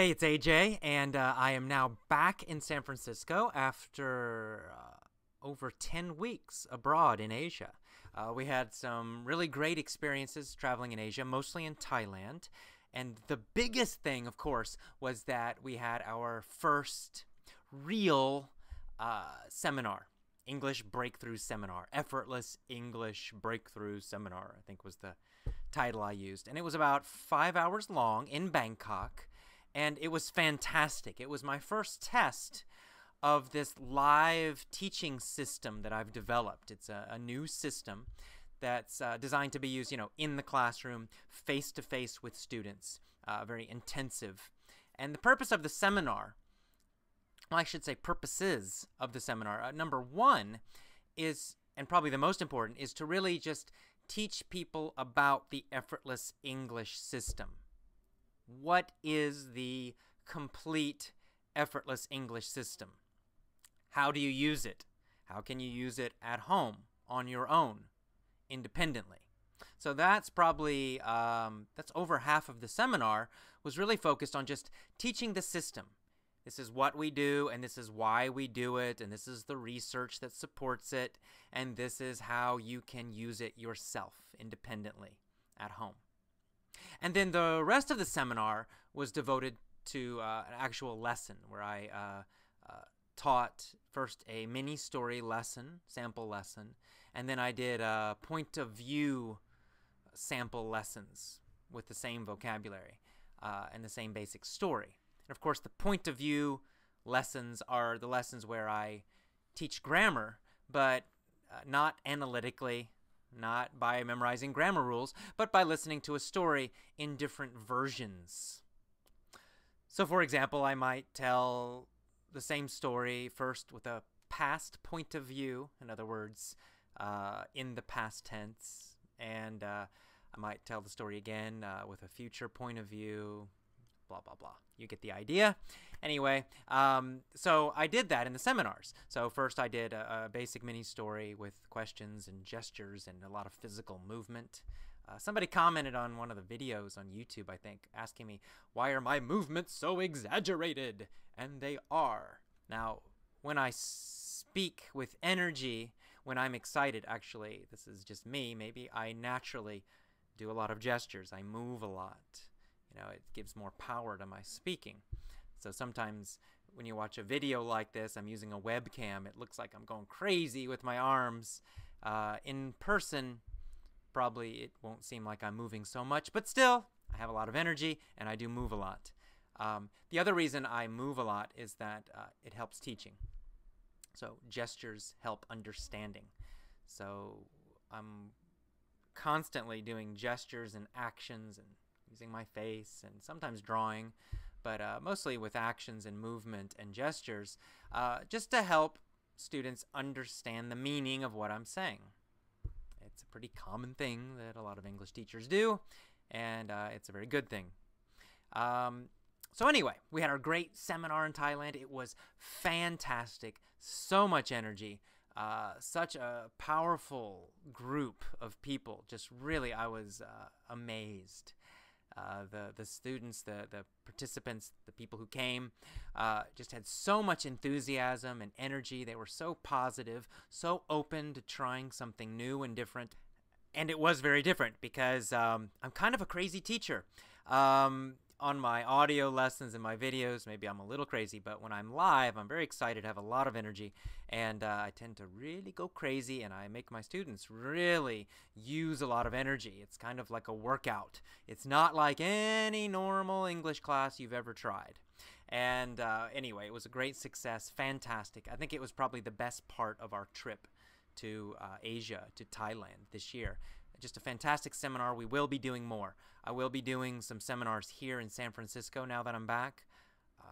Hey, it's AJ, and I am now back in San Francisco after over 10 weeks abroad in Asia. We had some really great experiences traveling in Asia, mostly in Thailand. And the biggest thing, of course, was that we had our first real seminar. English Breakthrough Seminar. Effortless English Breakthrough Seminar, I think was the title I used. And it was about 5 hours long in Bangkok. And it was fantastic. It was my first test of this live teaching system that I've developed. It's a new system that's designed to be used, in the classroom, face-to-face with students, very intensive. And the purpose of the seminar, well, I should say purposes of the seminar, number one is, and probably the most important, is to really just teach people about the effortless English system. What is the complete effortless English system? How do you use it? How can you use it at home, on your own, independently? So that's probably, that's over half of the seminar was really focused on just teaching the system. This is what we do, and this is why we do it, and this is the research that supports it, and this is how you can use it yourself independently at home. And then the rest of the seminar was devoted to an actual lesson where I taught first a mini story lesson, sample lesson, and then I did point of view sample lessons with the same vocabulary and the same basic story. And of course, the point of view lessons are the lessons where I teach grammar, but not analytically, not by memorizing grammar rules, but by listening to a story in different versions. So for example, I might tell the same story first with a past point of view, in other words, in the past tense, and I might tell the story again with a future point of view, blah, blah, blah. You get the idea. Anyway, so I did that in the seminars. So first I did a basic mini story with questions and gestures and a lot of physical movement. Somebody commented on one of the videos on YouTube, I think, asking me, why are my movements so exaggerated? And they are. Now, when I speak with energy, when I'm excited, actually, this is just me, maybe I naturally do a lot of gestures. I move a lot. It gives more power to my speaking. So sometimes when you watch a video like this, I'm using a webcam, it looks like I'm going crazy with my arms. In person, probably it won't seem like I'm moving so much, but still, I have a lot of energy and I do move a lot. The other reason I move a lot is that it helps teaching. So gestures help understanding. So I'm constantly doing gestures and actions and using my face and sometimes drawing, but mostly with actions and movement and gestures, just to help students understand the meaning of what I'm saying. It's a pretty common thing that a lot of English teachers do, and it's a very good thing. So anyway, we had our great seminar in Thailand. It was fantastic, so much energy, such a powerful group of people. Just really, I was amazed. The students, the participants, the people who came, just had so much enthusiasm and energy. They were so positive, so open to trying something new and different. And it was very different because I'm kind of a crazy teacher. On my audio lessons and my videos, maybe I'm a little crazy, but when I'm live, I'm very excited, have a lot of energy, and I tend to really go crazy, and I make my students really use a lot of energy. It's kind of like a workout. It's not like any normal English class you've ever tried. And anyway, it was a great success, fantastic. I think it was probably the best part of our trip to Asia, to Thailand this year. Just a fantastic seminar. We will be doing more. I will be doing some seminars here in San Francisco now that I'm back.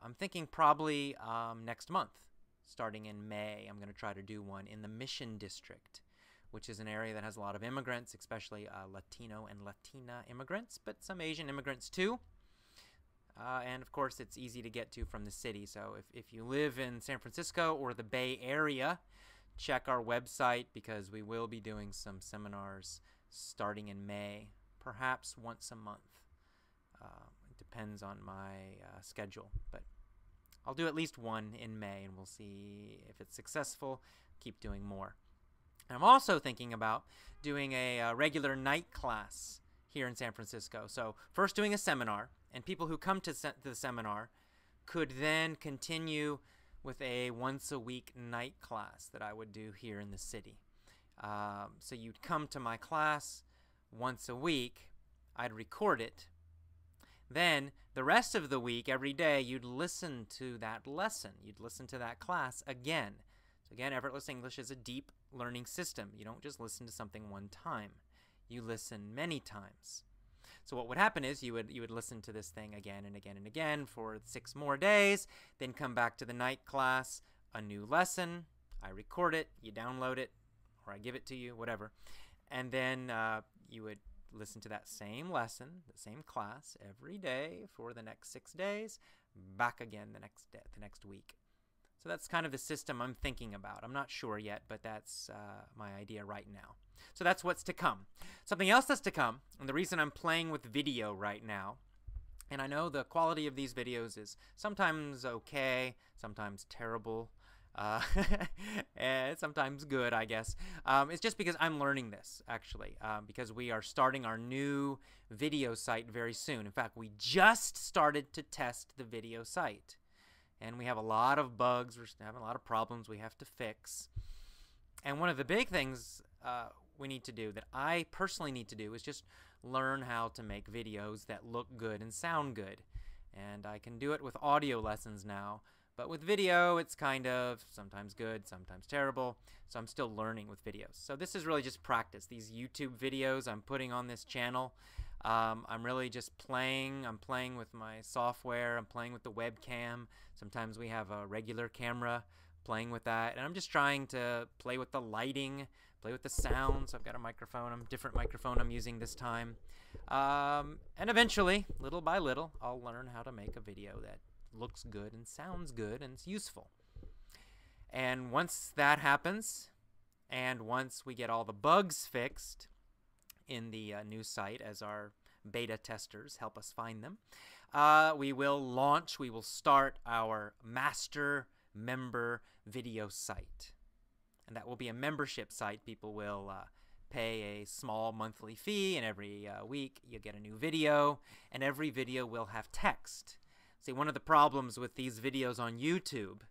I'm thinking probably next month, starting in May. I'm going to try to do one in the Mission District, which is an area that has a lot of immigrants, especially Latino and Latina immigrants, but some Asian immigrants too. And of course, it's easy to get to from the city. So if you live in San Francisco or the Bay Area, check our website because we will be doing some seminars starting in May, perhaps once a month. It depends on my schedule. But I'll do at least one in May, and we'll see if it's successful. Keep doing more. And I'm also thinking about doing a regular night class here in San Francisco. So first doing a seminar, and people who come to the seminar could then continue with a once-a-week night class that I would do here in the city. So you'd come to my class once a week. I'd record it. Then the rest of the week, every day, you'd listen to that lesson. You'd listen to that class again. So again, Effortless English is a deep learning system. You don't just listen to something one time. You listen many times. So what would happen is you would listen to this thing again and again and again for 6 more days, then come back to the night class, a new lesson. I record it, you download it, or I give it to you, whatever. And then you would listen to that same lesson, the same class every day for the next 6 days, back again the next day, the next week. So that's kind of the system I'm thinking about. I'm not sure yet, but that's my idea right now. So that's what's to come. Something else that's to come, and the reason I'm playing with video right now, and I know the quality of these videos is sometimes okay, sometimes terrible, and sometimes good, I guess. It's just because I'm learning this, actually, because we are starting our new video site very soon. In fact, we just started to test the video site, and we have a lot of bugs. We're having a lot of problems we have to fix. And one of the big things we need to do, that I personally need to do, is just learn how to make videos that look good and sound good. And I can do it with audio lessons now, but with video it's kind of sometimes good, sometimes terrible, so I'm still learning with videos. So this is really just practice. These YouTube videos I'm putting on this channel, I'm really just playing. I'm playing with my software, I'm playing with the webcam. Sometimes we have a regular camera, playing with that, and I'm just trying to play with the lighting, play with the sound. So I've got a microphone, a different microphone I'm using this time. And eventually, little by little, I'll learn how to make a video that looks good and sounds good and it's useful. And once that happens, and once we get all the bugs fixed in the new site, as our beta testers help us find them, we will start our master member video site. And that will be a membership site. People will pay a small monthly fee, and every week you get a new video, and every video will have text. See, one of the problems with these videos on YouTube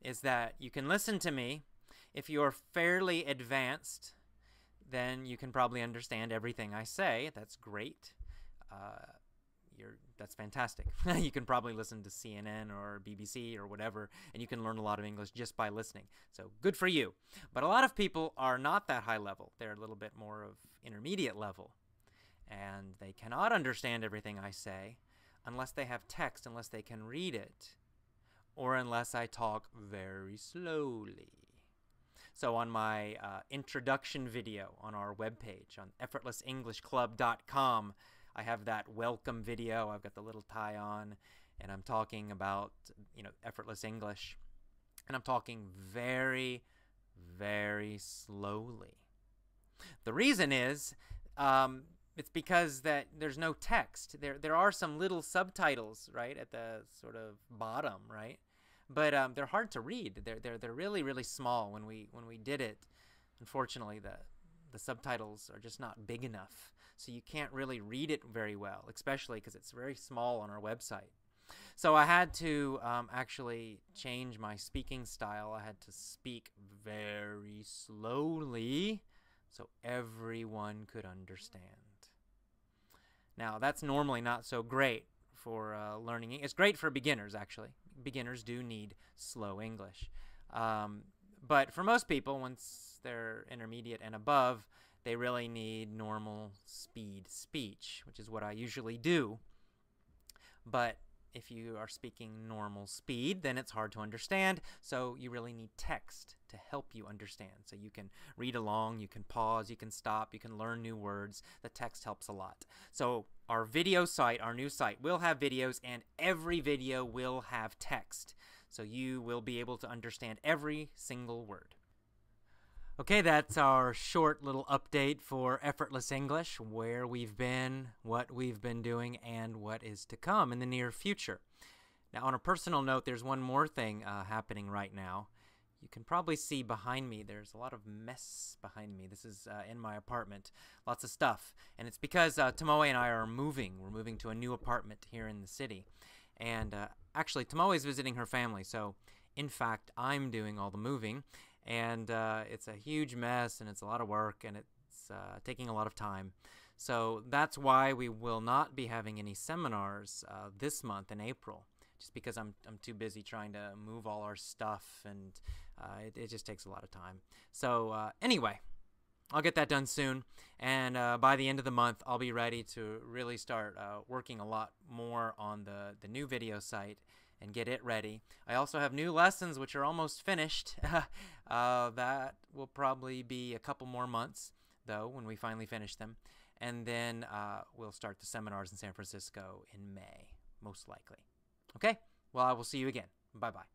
is that you can listen to me. If you're fairly advanced, then you can probably understand everything I say. That's great. That's fantastic. You can probably listen to CNN or BBC or whatever, and you can learn a lot of English just by listening. So good for you. But a lot of people are not that high level. They're a little bit more of intermediate level, and they cannot understand everything I say unless they have text, unless they can read it, or unless I talk very slowly. So on my introduction video on our webpage on effortlessenglishclub.com, I have that welcome video. I've got the little tie on, and I'm talking about, effortless English. And I'm talking very, very slowly. The reason is, it's because that there's no text. There are some little subtitles, right, at the sort of bottom, right? But they're hard to read. They're really, really small. When we did it, unfortunately, the subtitles are just not big enough. So you can't really read it very well, especially because it's very small on our website. So I had to actually change my speaking style. I had to speak very slowly so everyone could understand. Now, that's normally not so great for learning. It's great for beginners, actually. Beginners do need slow English. But for most people, once they're intermediate and above, they really need normal speed speech, which is what I usually do. But if you are speaking normal speed, then it's hard to understand, so you really need text to help you understand. So you can read along, you can pause, you can stop, you can learn new words. The text helps a lot. So our video site, our new site, will have videos, and every video will have text. So you will be able to understand every single word. Okay, that's our short little update for Effortless English, where we've been, what we've been doing, and what is to come in the near future. Now, on a personal note, there's one more thing happening right now. You can probably see behind me, there's a lot of mess behind me. This is in my apartment, lots of stuff. And it's because Tomoe and I are moving. We're moving to a new apartment here in the city. And actually, Tomoe is visiting her family, so in fact, I'm doing all the moving. And it's a huge mess, and it's a lot of work, and it's taking a lot of time. So that's why we will not be having any seminars this month in April, just because I'm too busy trying to move all our stuff, and it just takes a lot of time. So anyway, I'll get that done soon, and by the end of the month, I'll be ready to really start working a lot more on the new video site and get it ready. I also have new lessons which are almost finished. That will probably be a couple more months, though, when we finally finish them. And then we'll start the seminars in San Francisco in May, most likely. Okay? Well, I will see you again. Bye-bye.